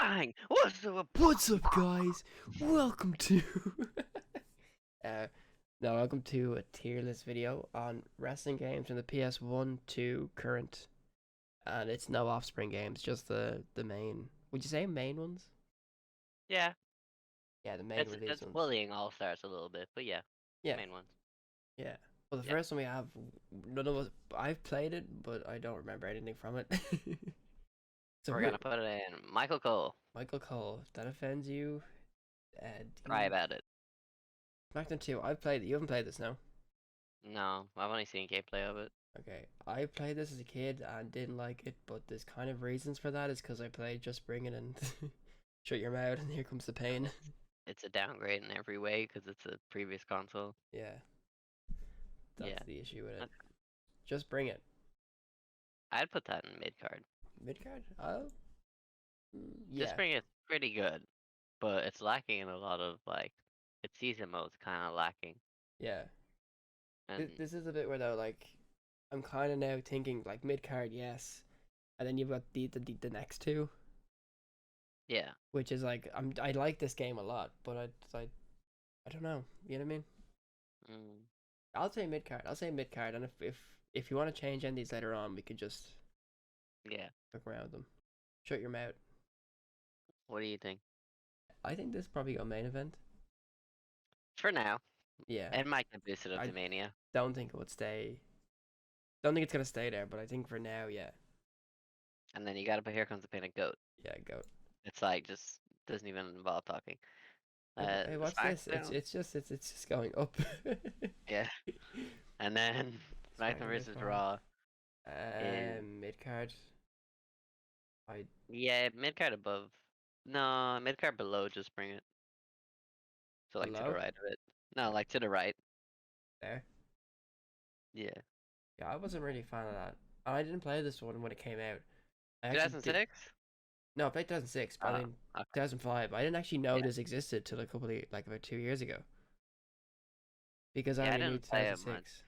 Bang! What's up? What's up, guys? Welcome to uh, welcome to a tier list video on wrestling games from the PS1 to current, and it's no Offspring games, just the main. Would you say main ones? Yeah, Yeah, the main it's release ones. bullying All Stars a little bit, but yeah, Yeah, main ones. yeah. Well, the Yeah, first one we have, none of us. I've played it, but I don't remember anything from it. So we're who? gonna put it in. Michael Cole. Michael Cole. If that offends you, Cry Dean. about it. SmackDown 2. I've played it. You haven't played this, no? No, I've only seen gameplay of it. Okay, I played this as a kid and didn't like it, but there's kind of reasons for that. Is because I played Just Bring It and Shut Your Mouth, and here comes the pain. It's a downgrade in every way because it's a previous console. Yeah, that's Yeah, the issue with it. okay. Just Bring It. I'd put that in mid card. Mid card? Oh, Just yeah, bring it pretty good, but it's lacking in a lot of like its season mode's kind of lacking, yeah. and This is a bit where though, like, I'm kind of now thinking like mid card, yes, and then you've got the next two, yeah. which is like I like this game a lot, but I don't know. You know what I mean? Mm, I'll say mid card. I'll say mid card, and if you want to change any of these later on, we could just yeah. look around them. Shut your mouth. What do you think? I think this probably got main event. For now, Yeah, it might get boosted up I to Mania. don't think it would stay. Don't think it's gonna stay there, but I think for now, yeah, And then you gotta put Here Comes the Pain and Goat. yeah, go. It's like just doesn't even involve talking. Hey, hey, what's this? SmackDown. It's just going up. Yeah. And then SmackDown SmackDown is versus fine. Raw is Mid card. I yeah, mid card above. No, mid card below, just bring it. So like to the below right of it. No, like to the right. there. Yeah. Yeah, I wasn't really a fan of that. And I didn't play this one when it came out. I actually did. 2006? No, I played 2006, but I Oh, mean okay. 2005. I didn't actually know Yeah. this existed till a couple of like about 2 years ago because I Yeah, I only knew didn't play it much. 2006.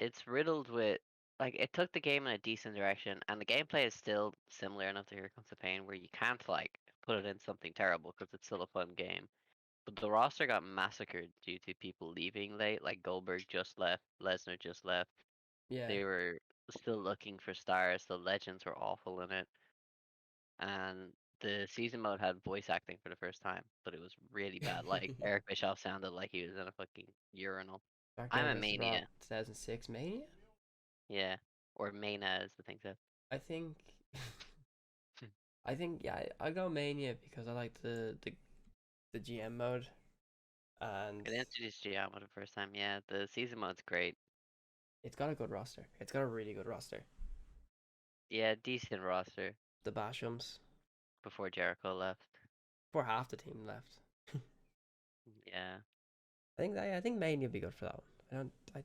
It's riddled with like it took the game in a decent direction, and the gameplay is still similar enough to Here Comes the Pain, where you can't like put it in something terrible because it's still a fun game. But the roster got massacred due to people leaving late. Like Goldberg just left, Lesnar just left. Yeah. They were still looking for stars. The legends were awful in it, and the season mode had voice acting for the first time, but it was really bad. Like Eric Bischoff sounded like he was in a fucking urinal. I'm SmackDown a vs. Raw mania, 2006 Mania? yeah, or Mania as the thing said. I think I think yeah, I go Mania because I like the GM mode and It introduced Giamma the first time. Yeah, the season mode's great. it's got a good roster. It's got a really good roster. Yeah, decent roster The Bashams, before Jericho left. for half the team left. Yeah, I think Mania would be good for that one. I don't I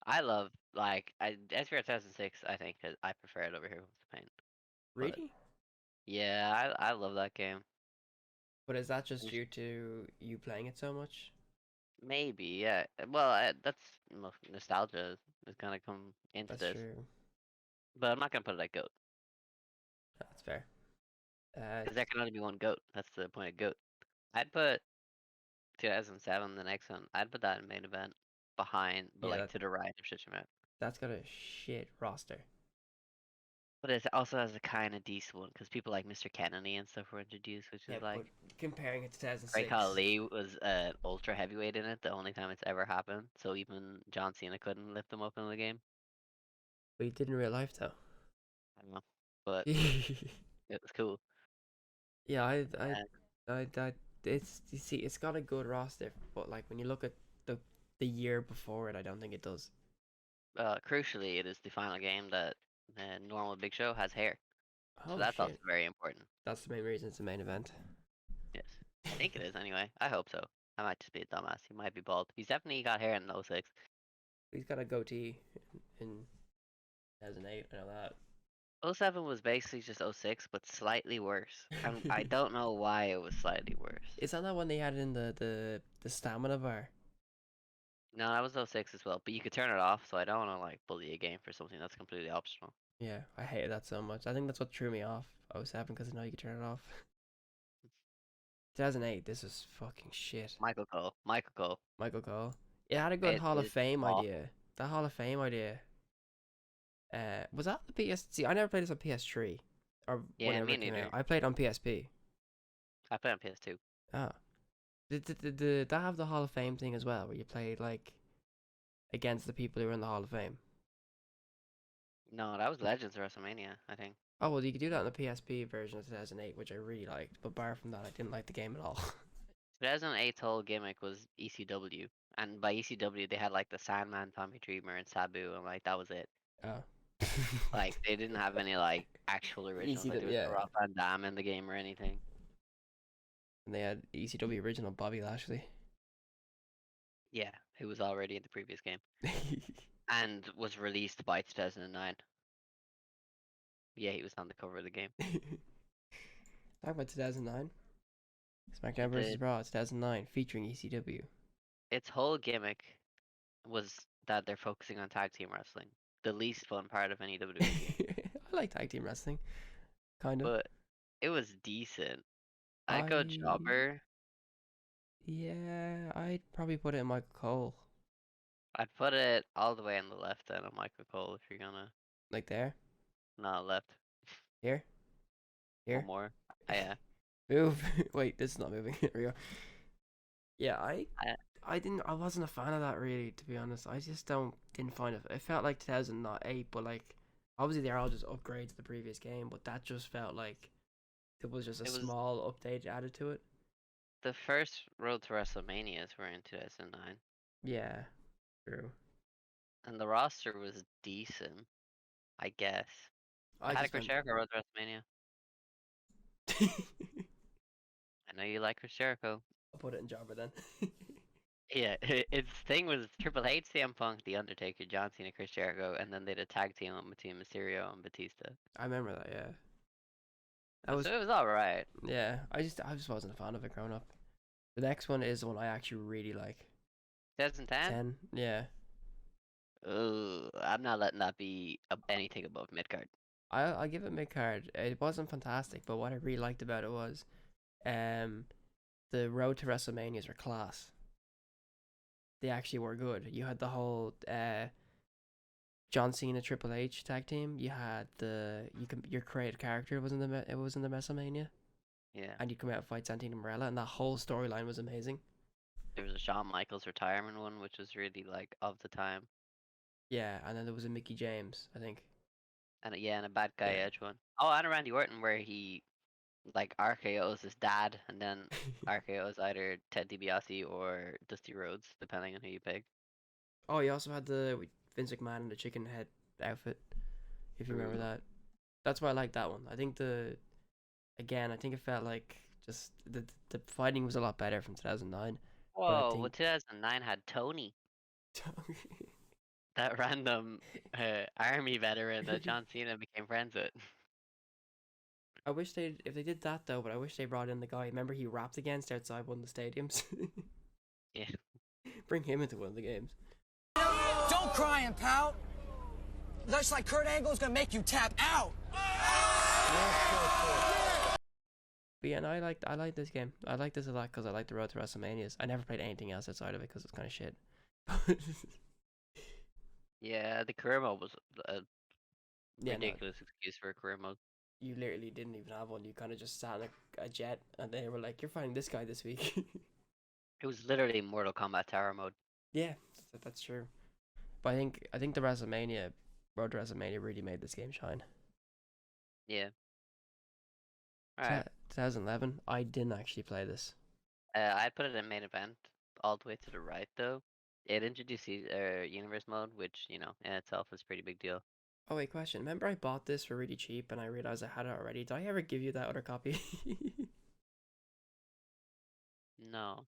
I love like SVR 2006. I think I prefer it over Here Comes the Pain. But really? yeah, I love that game. But is that just And due to you playing it so much? maybe yeah. Well, that's nostalgia is gonna come into That's this, true. but I'm not gonna put it at goat That's fair. because there can only be one goat. That's the point of goat. I'd put 2007, the next one. I'd put that in main event behind, but Yeah, like to the right of Shishima. that's got a shit roster. But it also has a kind of decent one because people like Mr. Kennedy and stuff were introduced, which Yeah, is like but comparing it to Great 2006, Khali was ultra heavyweight in it, the only time it's ever happened. So even John Cena couldn't lift him up in the game. but he did in real life though. I don't know, but it was cool. Yeah, And it's you see, it's got a good roster, but like when you look at the year before it, I don't think it does. crucially, it is the final game that normal Big Show has hair, so Oh that's also shit, very important. that's the main reason it's the main event. Yes, I think it is anyway. I hope so. I might just be a dumbass. He might be bald. He's definitely got hair in '06. He's got a goatee in 2008. I know that. '07 was basically just '06, but slightly worse. And I don't know why it was slightly worse. Is that not when they had in the stamina bar? No, that was '06 as well, but you could turn it off, so I don't want to like bully a game for something that's completely optional. Yeah, I hated that so much. I think that's what threw me off 07 because I know you could turn it off. 2008, this is fucking shit. Michael Cole. Michael Cole. Michael Cole. It had a good It Hall of is Fame awful. idea. That Hall of Fame idea. Was that the PS? See, I never played this on PS3 or Yeah, whenever me it came out. neither. I played on PSP. I played on PS2. Oh, did that have the Hall of Fame thing as well, where you played like against the people who were in the Hall of Fame? No, that was Legends of WrestleMania, I think. Oh well, you could do that in the PSP version of 2008, which I really liked. But bar from that, I didn't like the game at all. 2008's whole gimmick was ECW, and by ECW they had like the Sandman, Tommy Dreamer, and Sabu, and like that was it. Oh. Like they didn't have any like actual originals. Like ECW, there was yeah. no Rob Van Dam in the game or anything. And they had ECW original Bobby Lashley. Yeah, who was already in the previous game and was released by 2009. Yeah, he was on the cover of the game. Talk about 2009. SmackDown vs. The Raw 2009 featuring ECW. its whole gimmick was that they're focusing on tag team wrestling, the least fun part of any WWE game. I like tag team wrestling, kind of. But it was decent. I'd go I Jobber. Yeah, I'd probably put it in Michael Cole, I'd put it all the way on the left end of Michael Cole if you're gonna. like there, No, left. here, One here. more. Yeah. Move. Wait, this is not moving. Here we go. Yeah, I, I wasn't a fan of that really, to be honest. I just didn't find it. It felt like 2008, but like obviously they're all just upgrades to the previous game, but that just felt like it was just a it was small update added to it. the first Road to WrestleManias were in 2009, Yeah, true. and the roster was decent, I guess. I I had a just Chris found Jericho Road to WrestleMania. I know you like Chris Jericho. I'll put it in Jobber then. Yeah, its thing was Triple H, CM Punk, The Undertaker, John Cena, Chris Jericho, and then they did a tag team between Mysterio and Batista. I remember that, yeah. That was So it was alright. Yeah, I just wasn't a fan of it growing up. The next one is the one I actually really like. 2010? 10, yeah. Ugh, I'm not letting that be anything above midcard. I'll give it mid card. It wasn't fantastic, but what I really liked about it was um the road to WrestleManias were class. They actually were good. You had the whole John Cena Triple H tag team. You had your created character was in it was in the WrestleMania, Yeah. and you come out and fight Santino Marella, and that whole storyline was amazing. There was a Shawn Michaels retirement one, which was really like of the time. Yeah, and then there was a Mickey James, I think. And yeah, and a bad guy Yeah. Edge one. Oh, and a Randy Orton where he like RKO's his dad, and then RKO's either Ted DiBiase or Dusty Rhodes, depending on who you pick. Oh, you also had the Vince McMahon in the chicken head outfit, if you remember Ooh. that. That's why I like that one. I think I think it felt like just the fighting was a lot better from 2009. But I Whoa, well, think 2009 had Tony, that random army veteran that John Cena became friends with. I wish if they did that though, but I wish they brought in the guy. Remember he rapped against outside one of the stadiums. Yeah. Bring him into one of the games. Don't cry and pout. Looks like Kurt Angle's gonna make you tap out. But yeah, no, I like this game. I like this a lot because I like the Road to WrestleManias. I never played anything else outside of it because it's kind of shit. Yeah, the career mode was a Yeah, no, ridiculous excuse for a career mode. you literally didn't even have one. You kind of just sat in a jet, and they were like, "You're fighting this guy this week." It was literally Mortal Kombat Tower mode. Yeah, that's true. But I think the Road to WrestleMania really made this game shine. Yeah. Alright. 2011, I didn't actually play this. I put it in main event all the way to the right though. It introduced universe mode, which, you know, in itself is a pretty big deal. Oh wait, question. Remember I bought this for really cheap, and I realized I had it already. Did I ever give you that other copy? No.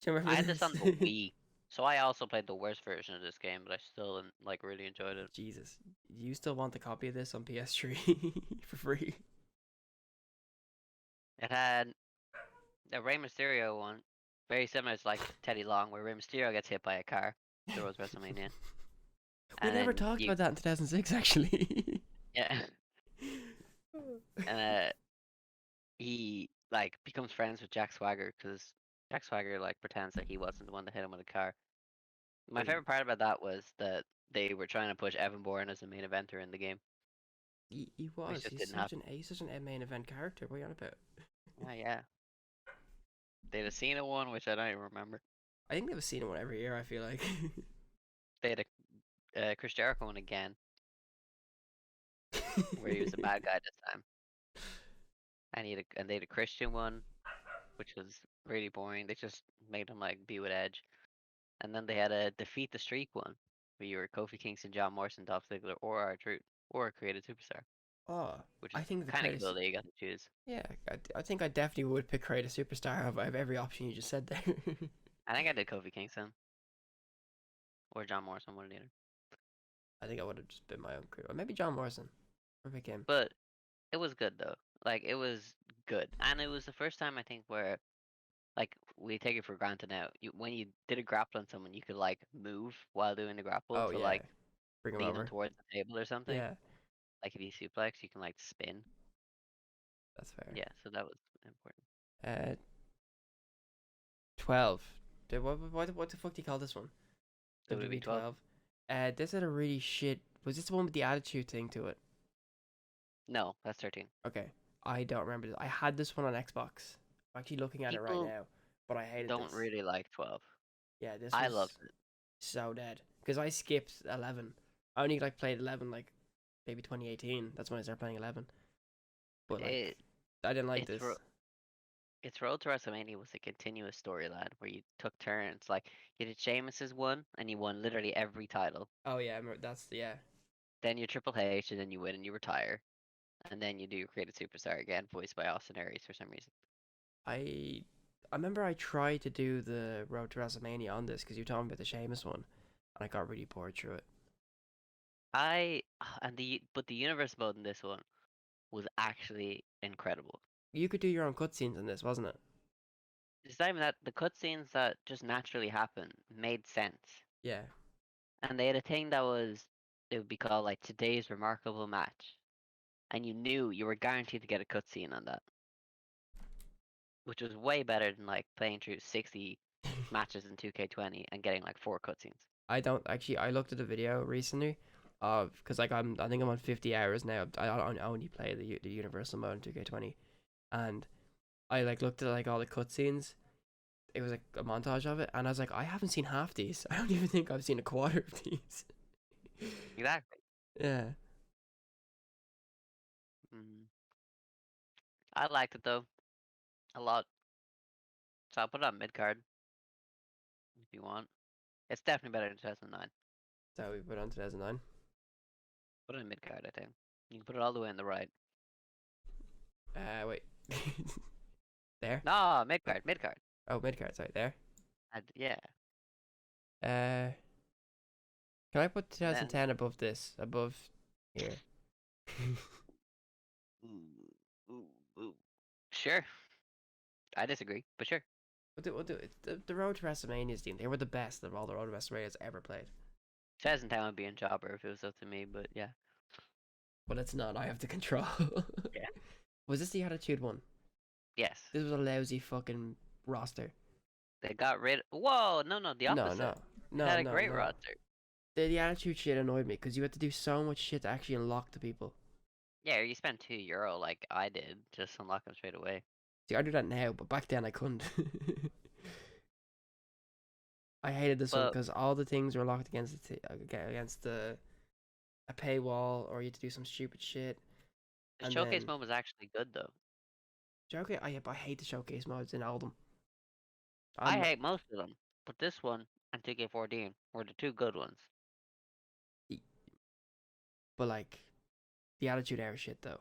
Do you remember I had this on the this? Wii. So I also played the worst version of this game, but I still like really enjoyed it. Jesus, you still want the copy of this on PS3 for free? It had a Rey Mysterio one, very similar to like Teddy Long, where Rey Mysterio gets hit by a car. The Road to WrestleMania. We And never then talked about that in 2006, actually. Yeah. And he like becomes friends with Jack Swagger because Jack Swagger like pretends that he wasn't the one that hit him with a car. My But he, favorite part about that was that they were trying to push Evan Bourne as the main eventer in the game, he which was. just didn't happen. He's such an main event character. What are you on about? Yeah, yeah. They had a Cena one, which I don't even remember. I think they've seen one every year. I feel like. They had a Chris Jericho one again, where he was a bad guy this time, and they had a Christian one, which was really boring. They just made him like be with Edge, and then they had a defeat the streak one, where you were Kofi Kingston, John Morrison, Dolph Ziggler, or R-Truth, or a created superstar, Oh, which I is think the kind of credits. cool that you got to choose. Yeah, I think I definitely would pick Create a Superstar of every option you just said there. I think I did Kofi Kingston or John Morrison, one or the other. I think I would have just been my own crew. Or maybe John Morrison. Or pick him. But it was good though. Like it was good, and it was the first time I think where like we take it for granted now. When you did a grapple on someone, you could like move while doing the grapple Oh to yeah, like bring him lead them over. towards the table or something. Yeah, Like if you suplex, you can like spin. that's fair. Yeah, so that was important. Uh, 12. What the fuck do you call this one? WWE WWE 12. 12. This had a really shit. Was this the one with the attitude thing to it? No, that's 13. Okay, I don't remember this. I had this one on Xbox. I'm actually looking at it right People now, but I hated don't this. really like 12. Yeah, this I was loved it. so dead because I skipped 11. I only like played 11 like maybe 2018. That's when I started playing 11. But like It I didn't like it's this. ro- its Road to WrestleMania was a continuous storyline where you took turns. Like you did Sheamus's one, and you won literally every title. Oh yeah, that's yeah. Then you Triple H, and then you win and you retire. And then you do Created Superstar again, voiced by Austin Aries for some reason. I remember I tried to do the Road to WrestleMania on this because you told me about the Sheamus one, and I got really bored through it. I and the universe mode in this one was actually incredible. You could do your own cutscenes in this, wasn't it? It's not even that the cutscenes that just naturally happen made sense. Yeah. And they had a thing that was it would be called like today's remarkable match. And you knew you were guaranteed to get a cutscene on that. Which was way better than like playing through 60 matches in 2K20 and getting like 4 cutscenes. I don't actually. I looked at a video recently of because like I think I'm on 50 hours now. I only play the universal mode in 2K20, and I like looked at like all the cutscenes. It was like a montage of it, and I was like, I haven't seen half these. I don't even think I've seen a quarter of these. Exactly. Yeah. Mm. I liked it though a lot. So I'll put it on mid card if you want. It's definitely better than 2009. So we put on 2009. Put it in mid card, I think. You can put it all the way on the right. Wait. There. No, mid card, mid card. Oh, mid card. Sorry, there. Yeah. Uh, can I put Then 2010 above this? Above here. ooh, ooh, ooh. Sure. I disagree, but sure. We'll do it. The Road to WrestleMania's team. They were the best of all the Road to WrestleManias ever played. 2010 would be in jobber if it was up to me, but yeah. But it's not. I have the control. Yeah. Was this the Attitude one? Yes. This was a lousy fucking roster. They got rid. Whoa, no, the No, opposite. no, They no, had a no, great no. roster. The Attitude shit annoyed me because you had to do so much shit to actually unlock the people. Yeah, you spent €2 like I did, just unlock them straight away. See, I do that now, but back then I couldn't. I hated this one But because all the things were locked against the a paywall, or you had to do some stupid shit. the And showcase then mode was actually good though. showcase, I hate the showcase modes in all of them. I I'm hate most of them, but this one and 2K14 were the two good ones. but like the Attitude Era shit though,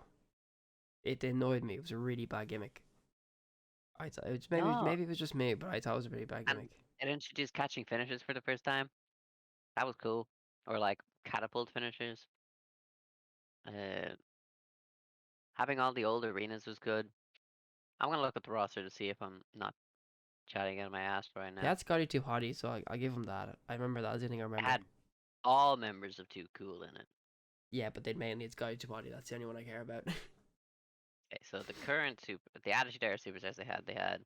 it annoyed me. It was a really bad gimmick. I thought it was No, maybe it was just me, but I thought it was a really bad and gimmick. it introduced catching finishes for the first time. That was cool. Or like catapult finishers. Uh, having all the old arenas was good. I'm gonna look at the roster to see if I'm not chatting out of my ass right They now. had Scotty Too Hottie, so I give him that. I remember that. That's the only thing I It remember. had all members of Too Cool in it. Yeah, but they mainly it's Guy Body. That's the only one I care about. Okay, so the Attitude Era superstars they had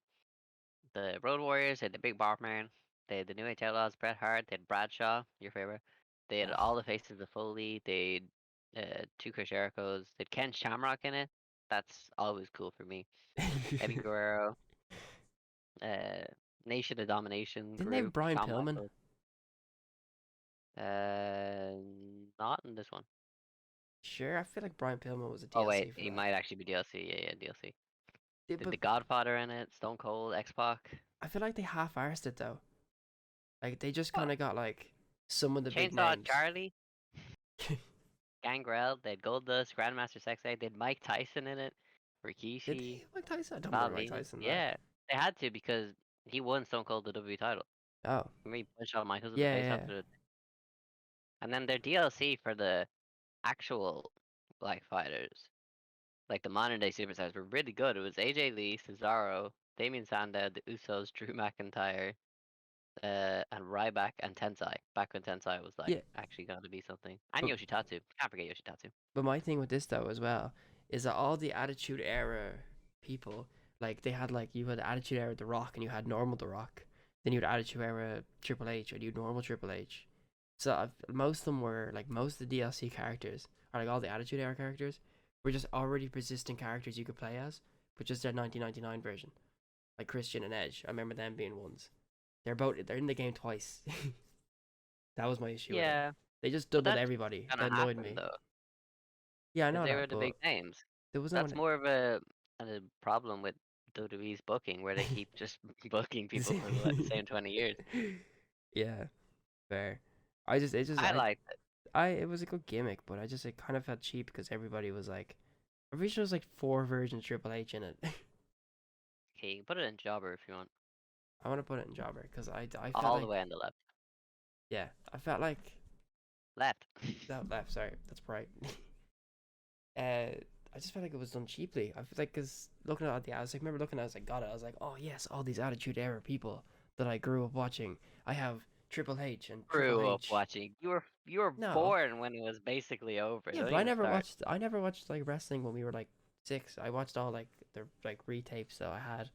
the Road Warriors, they had the Big Barman, they had the New Age Outlaws, Bret Hart, they had Bradshaw, your favorite. They had Ah. all the faces of Foley. They had two Chris Jerichos. They had Ken Shamrock in it. That's always cool for me. Eddie Guerrero, uh, Nation of Domination Didn't they have group, Brian Shawn Pillman? Michaels. Uh, not in this one. Sure, I feel like Brian Pillman was a Oh wait, DLC for he that. might actually be DLC. Yeah, DLC. Yeah, Did but the Godfather in it? Stone Cold, X Pac. I feel like they half-arsed it though. Like they just Oh, kind of got like some of the big Chainsaw names. Charlie, Gangrel. They had Goldust, Grandmaster Sexay. They had Mike Tyson in it, Did Rikishi, they Mike Tyson? I don't remember Mike Salvini. Tyson there. Yeah, they had to because he won Stone Cold the WWE title. Oh, Remember he punched Shawn Michaels in the yeah, face yeah. after it. And then their DLC for the actual like fighters, like the modern day superstars, were really good. It was AJ Lee, Cesaro, Damien Sandow, the Usos, Drew McIntyre, and Ryback and Tensai. Back when Tensai was like Yeah, actually going to be something. And but Yoshitatsu. Can't forget Yoshitatsu. my thing with this though as well is that all the Attitude Era people, like they had like you had Attitude Era The Rock and you had normal The Rock, then you had Attitude Era Triple H and you had normal Triple H. So most of them were like most of the DLC characters or like all the Attitude Era characters were just already persistent characters you could play as, but just their 1999 version, like Christian and Edge. I remember them being ones. They're in the game twice. That was my issue with them. Yeah, They just but doubled that's everybody. gonna That annoyed happen me. though, Yeah, I because know they that, were the but big names. there was no That's one. more of a problem with WWE's booking, where they keep just booking people for the same 20 years. Yeah, fair. I just it just I like it. I it was a good gimmick, but I just it kind of felt cheap because everybody was like, I'm pretty sure there's like 4 versions of Triple H in it. Okay, you can put it in Jobber if you want. I want to put it in Jobber because I felt All the like way on the left. yeah I felt like Left. that left. Sorry, that's right. uh, I just felt like it was done cheaply. I feel like because looking at the, I was like, remember looking at, it, I was like, got it. I was like, oh yes, all these Attitude Era people that I grew up watching. I have Triple H and Triple Grew up H. watching. You were No, born when it was basically over. yeah, Don't but I even never start. watched. I never watched like wrestling when we were like 6. I watched all like the like retapes that I had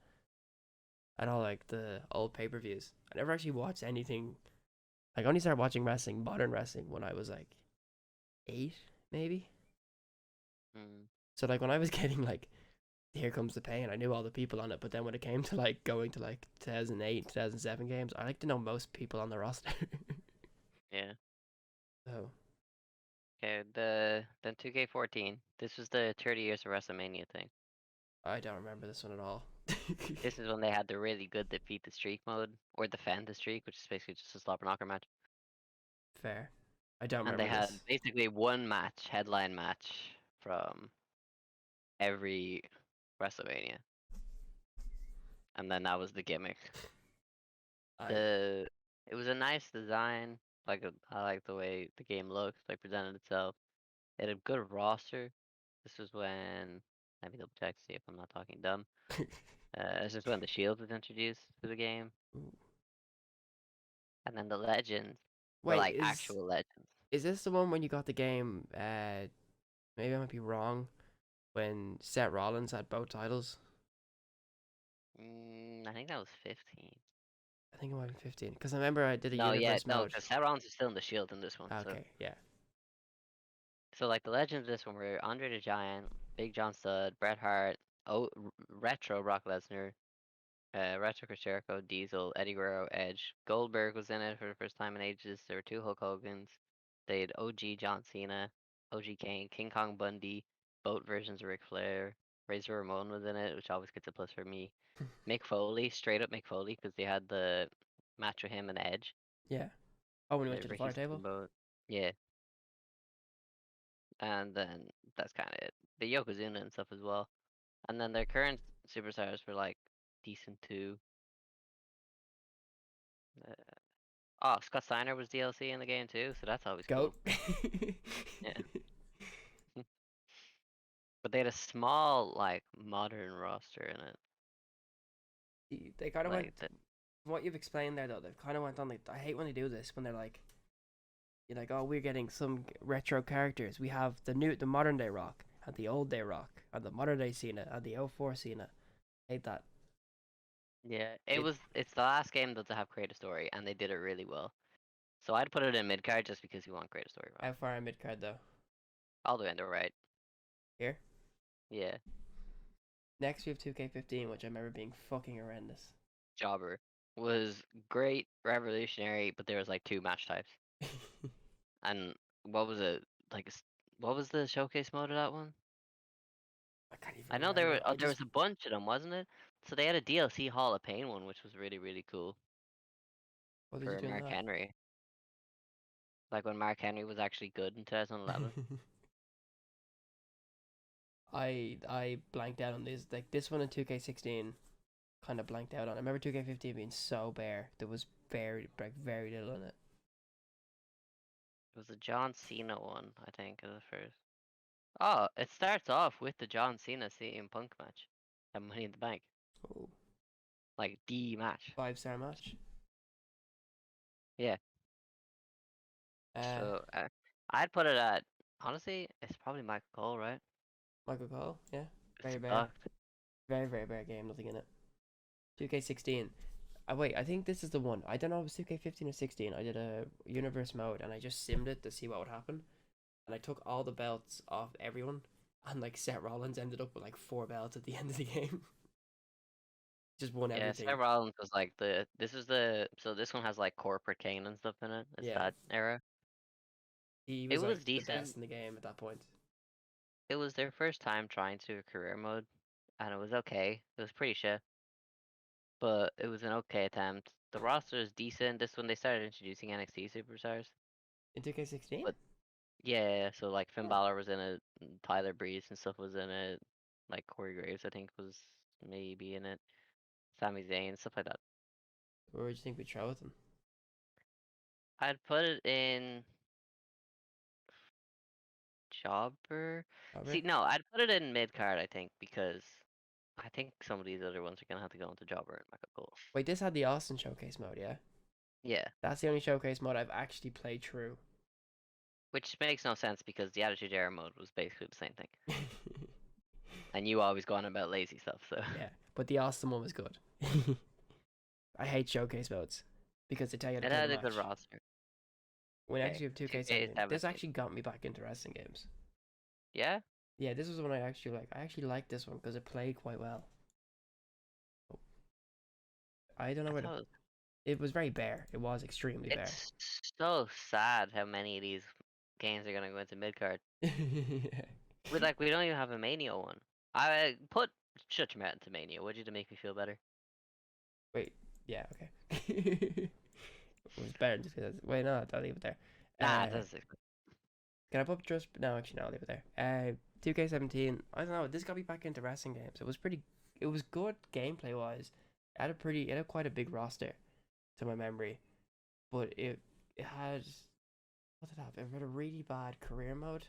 and all like the old pay-per-views. I never actually watched anything. Like, I only started watching wrestling, modern wrestling, when I was like 8, maybe. Mm. So like when I was getting like Here Comes the Pain, I knew all the people on it. But then when it came to like going to like 2008, 2007 games, I like to know most people on the roster. Yeah. So Okay. Then 2K14. This was the 30 years of WrestleMania thing. I don't remember this one at all. This is when they had the really good defeat the streak mode or defend the streak, which is basically just a slobber knocker match. Fair. I don't And they remember had this. basically one match, headline match from every WrestleMania, and then that was the gimmick. I The It was a nice design. I like the way the game looked, like presented itself. It had a good roster. This was when let me double check see if I'm not talking dumb. This is when the Shield was introduced to the game, and then the legends were wait, like actual legends. is this the one when you got the game? Maybe I might be wrong. When Seth Rollins had both titles, I think that was 15. I think it might be 15. Because I remember I did a No, yeah, universe no, mode. because Seth Rollins is still in the Shield in this one. So, Okay, yeah. like the legends of this one were Andre the Giant, Big John Studd, Bret Hart, retro Brock Lesnar, retro Chris Jericho, Diesel, Eddie Guerrero, Edge. Goldberg was in it for the first time in ages. There were 2 Hulk Hogans. They had OG John Cena, OG Kane, King Kong Bundy, both versions of Ric Flair. Razor Ramon was in it, which always gets a plus for me. Mick Foley, straight up Mick Foley, because they had the match with him and Edge. Yeah. Oh, when we went The to the Ricky fire table? Steamboat. Yeah, and then that's kind of it. The Yokozuna and stuff as well. And then their current superstars were like decent too. Uh, oh, Scott Steiner was DLC in the game too, so that's always Goat. cool. Yeah, but they had a small like modern roster in it. They kind of went. Like the, From what you've explained there, though, they've kind of went on like. I hate when they do this, when they're like, You're like, oh, we're getting some retro characters. We have the modern day Rock, and the old day Rock, and the modern day Cena, and the '04 Cena. Hate that. Yeah, It it's the last game that they have create a story, and they did it really well. So I'd put it in mid card just because you want create a story from how it. far in mid card though? All the way on the right. Here. Yeah, Next we have 2K15, which I remember being fucking horrendous. Jobber was great, revolutionary, but there was like 2 match types. And what was it like? What was the showcase mode of that one? I can't even I know remember. I there just was a bunch of them, wasn't it? So they had a DLC Hall of Pain one, which was really cool what did you for do in Mark that? Henry. Like when Mark Henry was actually good in 2011. I blanked out on this. Like this one in 2K16, kind of blanked out on. I remember 2K15 being so bare. There was very little in it. It was a John Cena one, I think, as the first. Oh, it starts off with the John Cena CM Punk match at Money in the Bank, Oh, like the match. 5-star match. Yeah. Uh, So I'd put it at honestly, it's probably Michael Cole, right? Michael Cole, yeah, It's very bare, sucked. very bare game. Nothing in it. 2K16. Wait, I think this is the one. I don't know if it was 2K15 or 16. I did a universe mode and I just simmed it to see what would happen. And I took all the belts off everyone. And like Seth Rollins ended up with like 4 belts at the end of the game. Just won Yeah, everything. Seth Rollins was like this one has like corporate Kane and stuff in it. It's Yeah. that era. He It was like was the best decent. in the game at that point. It was their first time trying to do a career mode, and it was okay. It was pretty shit, but it was an okay attempt. The roster is decent. This when they started introducing NXT superstars. In 2K16? But yeah, so like Finn Huh. Balor was in it, and Tyler Breeze and stuff was in it. Like Corey Graves, I think, was maybe in it. Sami Zayn, stuff like that. Where would you think we'd throw with him? I'd put it in Jobber. See, Robert? no, I'd put it in mid card, I think, because I think some of these other ones are gonna have to go into Jobber and Michael Cole. Wait, this had the Austin showcase mode, yeah? Yeah, That's the only showcase mode I've actually played through. which makes no sense because the Attitude Era mode was basically the same thing, and you always go on about lazy stuff. So Yeah, but the Austin one was good. I hate showcase modes because they tell you how to it play had the a good match. roster. When I Okay, actually have 2K17, this 2K17. actually got me back into wrestling games. Yeah, Yeah, this was one I actually like. I actually liked this one because it played quite well. Oh, I don't know I where to. thought It was very bare. It was extremely bare. it's so sad how many of these games are gonna go into mid card. We don't even have a Mania one. I put shut your mouth into Mania, would you, to make me feel better? Wait, yeah, okay. It was better just because. Wait, no, I'll leave it there. Nah, that's Can I put just no? Actually, no, I'll leave it there. 2K17. I don't know. This got me back into wrestling games. It was pretty. It was good gameplay wise. It had quite a big roster, to my memory, but it had what did it have? It had a really bad career mode,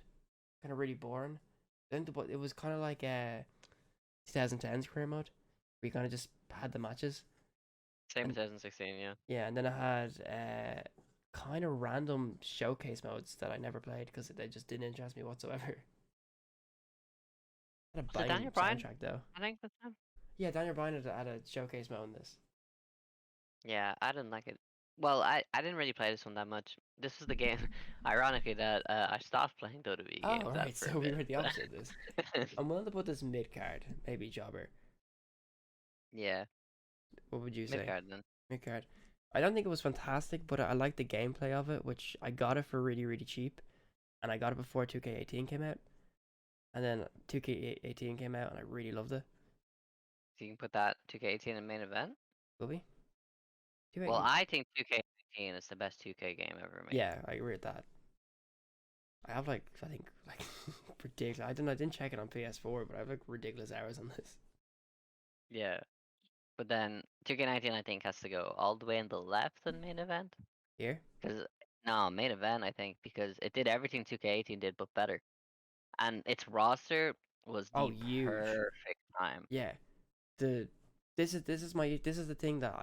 kind of really boring. But it was kind of like 2010's career mode, where you kind of just had the matches. same And 2016, yeah. yeah, and then I had kind of random showcase modes that I never played because they just didn't interest me whatsoever. Had a Was it banging Daniel Bryan? soundtrack though. I think that's him. Yeah, Daniel Bryan had a showcase mode in this. Yeah, I didn't like it. Well, I didn't really play this one that much. This was the game, ironically, that I stopped playing WWE Oh, games right. for a So we bit. were the opposite of this. I'm willing to put this mid card, maybe Jobber. Yeah, What would you mid say? card then. Mid card. I don't think it was fantastic, but I liked the gameplay of it, which I got it for really cheap, and I got it before 2K18 came out, and then 2K18 came out, and I really loved it. So you can put that 2K18 in main event. Will we? Well, 2K18. I think 2K18 is the best 2K game ever made. Yeah, I agree with that. I have like I think like ridiculous. I don't know. I didn't check it on PS4, but I have like ridiculous hours on this. Yeah, but then 2K19 I think has to go all the way in the left in main event. Here? Because no, main event I think because it did everything 2K18 did but better, and its roster was Oh, the huge. perfect time. Yeah. The this is the thing that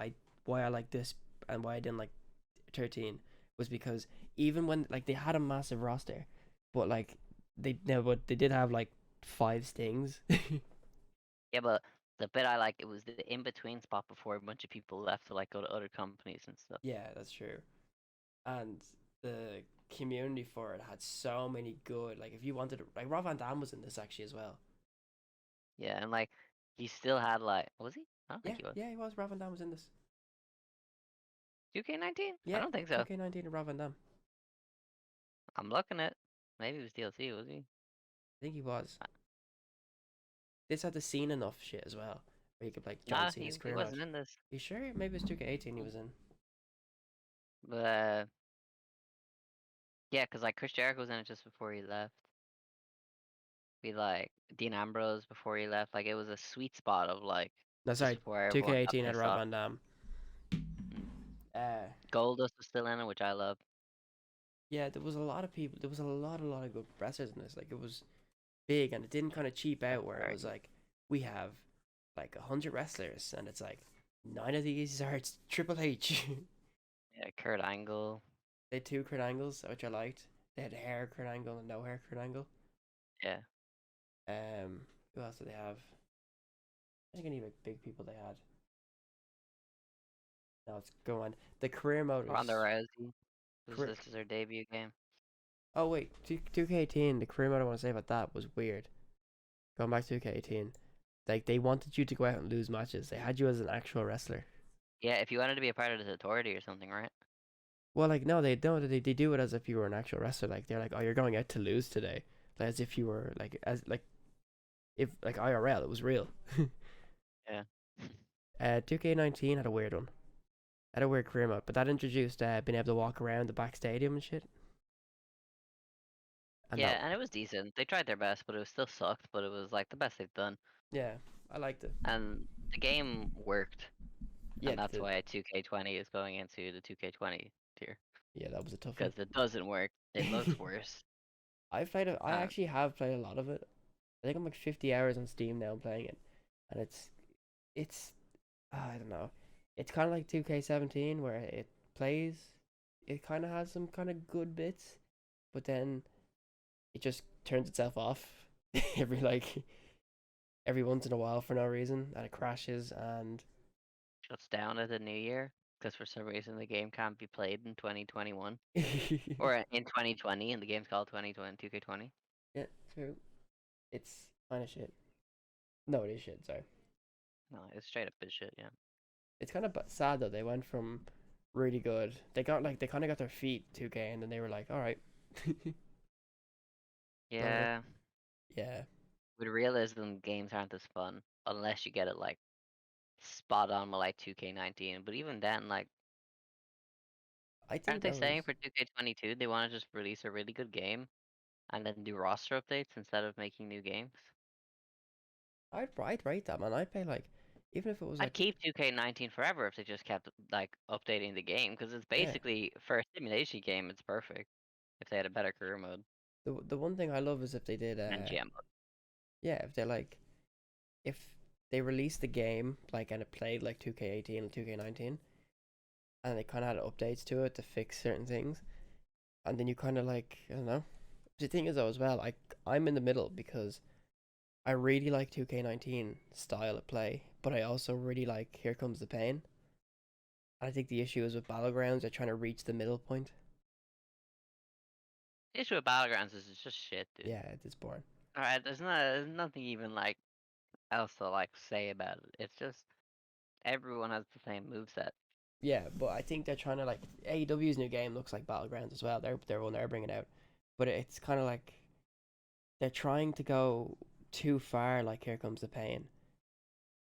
why I like this and why I didn't like 13 was because even when like they had a massive roster, but like but they did have like 5 stings. Yeah, but the bit I like it was the in between spot before a bunch of people left to like go to other companies and stuff. Yeah, that's true. And the community for it had so many good, like if you wanted to, like Rob Van Dam was in this actually as well. Yeah, and like he still had like was he? I don't Yeah, think he was. yeah, he was. Rob Van Dam was in this. 2K19? I Yeah, don't think so. 2K19 and Rob Van Dam. I'm looking at. Maybe it was DLC, was he? I think he was. This had the scene enough shit as well, where you could like John Nah, Cena's he career mode. wasn't in this. You sure? Maybe it was 2K18 he was in. But yeah, cause like Chris Jericho was in it just before he left. Be like Dean Ambrose before he left. Like it was a sweet spot of like No, just sorry, before everyone got 2K18 had pissed Rob off. Van Dam. Mm. Uh, Goldust was still in it, which I love. yeah, there was a lot of people. There was a lot of good wrestlers in this. Like it was big, and it didn't kind of cheap out where it was like we have like 100 wrestlers, and it's like 9 of these are Triple H. Yeah, Kurt Angle. They had 2 Kurt Angles, which I liked. They had hair Kurt Angle and no hair Kurt Angle. Yeah. Who else did they have? I think any like big people they had. No, it's go on. The career mode Ronda was Rousey. career. This is her debut game. Oh wait, 2K18. The career mode I want to say about that was weird. Going back to 2K18, like they wanted you to go out and lose matches. They had you as an actual wrestler. Yeah, if you wanted to be a part of the authority or something, right? Well, like no, they don't. They do it as if you were an actual wrestler. Like they're like, oh, you're going out to lose today, like, as if you were like if like IRL, it was real. Yeah. 2K19 had a weird one. Had a weird career mode, but that introduced being able to walk around the back stadium and shit. And Yeah, that, and it was decent. They tried their best, but it was still sucked, but it was like the best they've done. yeah, I liked it. And the game worked, Yeah, and that's why 2K20 is going into the 2K20 tier. yeah, that was a tough one. Because it doesn't work. It looks worse. I've played it. I Uh, actually have played a lot of it. I think I'm like 50 hours on Steam now playing it, and it's I don't know. It's kind of like 2K17 where it plays. It kind of has some kind of good bits, but then it just turns itself off every like every once in a while for no reason, and it crashes and shuts down at the new year. Because for some reason the game can't be played in 2021. Or in 2020, and the game's called 2020, 2K20. yeah, true. It's kind of shit. No, it is shit. Sorry. No, it's straight up as shit, yeah. It's kind of sad though. They went from really good. They got like they kind of got their feet 2K, and then they were like, all right. Yeah. Yeah. With realism, games aren't as fun unless you get it like spot on with like 2K19. But even then, like, I aren't think they that was. saying for 2K22 they want to just release a really good game and then do roster updates instead of making new games? I'd rate that, man. I'd pay like, even if it was I'd like, keep 2K19 forever if they just kept like updating the game because it's yeah. basically for a simulation game, it's perfect if they had a better career mode The one thing I love is if they did, and GM mode. yeah, if they like, if they released the game like and it played like 2K18 and 2K19, and they kind of had updates to it to fix certain things, and then you kind of like, I don't know. The thing is though as well, I'm in the middle because I really like 2K19 style of play, but I also really like Here Comes the Pain. I think the issue is with Battlegrounds, they're trying to reach the middle point. The issue with Battlegrounds is it's just shit, dude. Yeah, it's boring. Alright, there's nothing even like else to like say about it. It's just everyone has the same moveset. Yeah, but I think they're trying to like AEW's new game looks like Battlegrounds as well. They're one they're bringing out, but it's kind of like they're trying to go too far. Like Here Comes the Pain,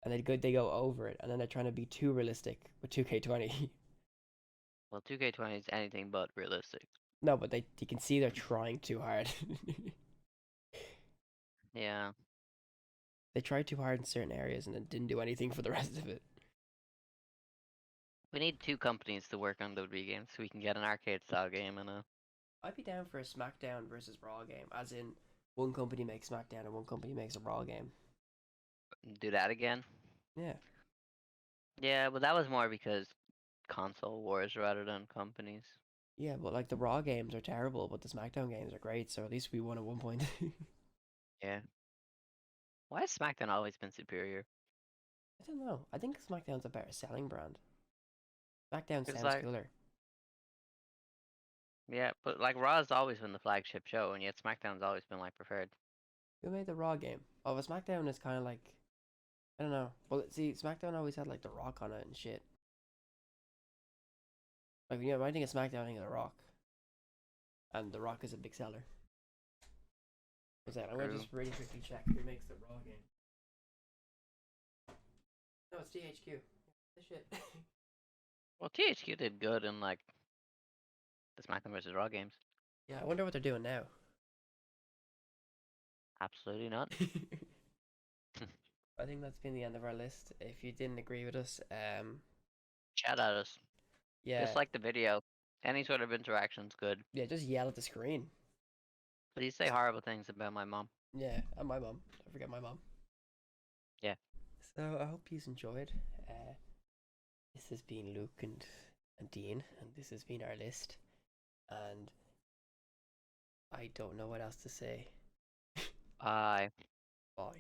and they go over it, and then they're trying to be too realistic with 2K20. Well, 2K20 is anything but realistic. No, but you can see they're trying too hard. Yeah. They tried too hard in certain areas and then didn't do anything for the rest of it. We need two companies to work on WWE games so we can get an arcade style game and I'd be down for a SmackDown versus Raw game, as in one company makes SmackDown and one company makes a Raw game. do that again. Yeah. Yeah, but that was more because console wars rather than companies. Yeah, but like the Raw games are terrible, but the SmackDown games are great. So at least we won at one point. Yeah. Why has SmackDown always been superior? I don't know. I think SmackDown's a better selling brand. SmackDown It's sounds like, cooler. yeah, but like Raw's always been the flagship show, and yet SmackDown's always been like preferred. Who made the Raw game? Oh, but SmackDown is kind of like I don't know. Well, see, SmackDown always had like The Rock on it and shit. Like you know, when I think of SmackDown, I think of The Rock, and The Rock is a big seller. What's that? I'm gonna True. just really quickly check who makes the Raw game. No, it's THQ. This shit. Well, THQ did good in like the SmackDown versus Raw games. Yeah, I wonder what they're doing now. Absolutely not. I think that's been the end of our list. If you didn't agree with us, Shout at us. yeah, Dislike the video. Any sort of interaction's good. yeah, just yell at the screen. Please say horrible things about my mom. Yeah, and my mom. Don't forget my mom. Yeah. So I hope you've enjoyed. This has been Luke and Dean, and this has been our list. And I don't know what else to say. Bye. Bye.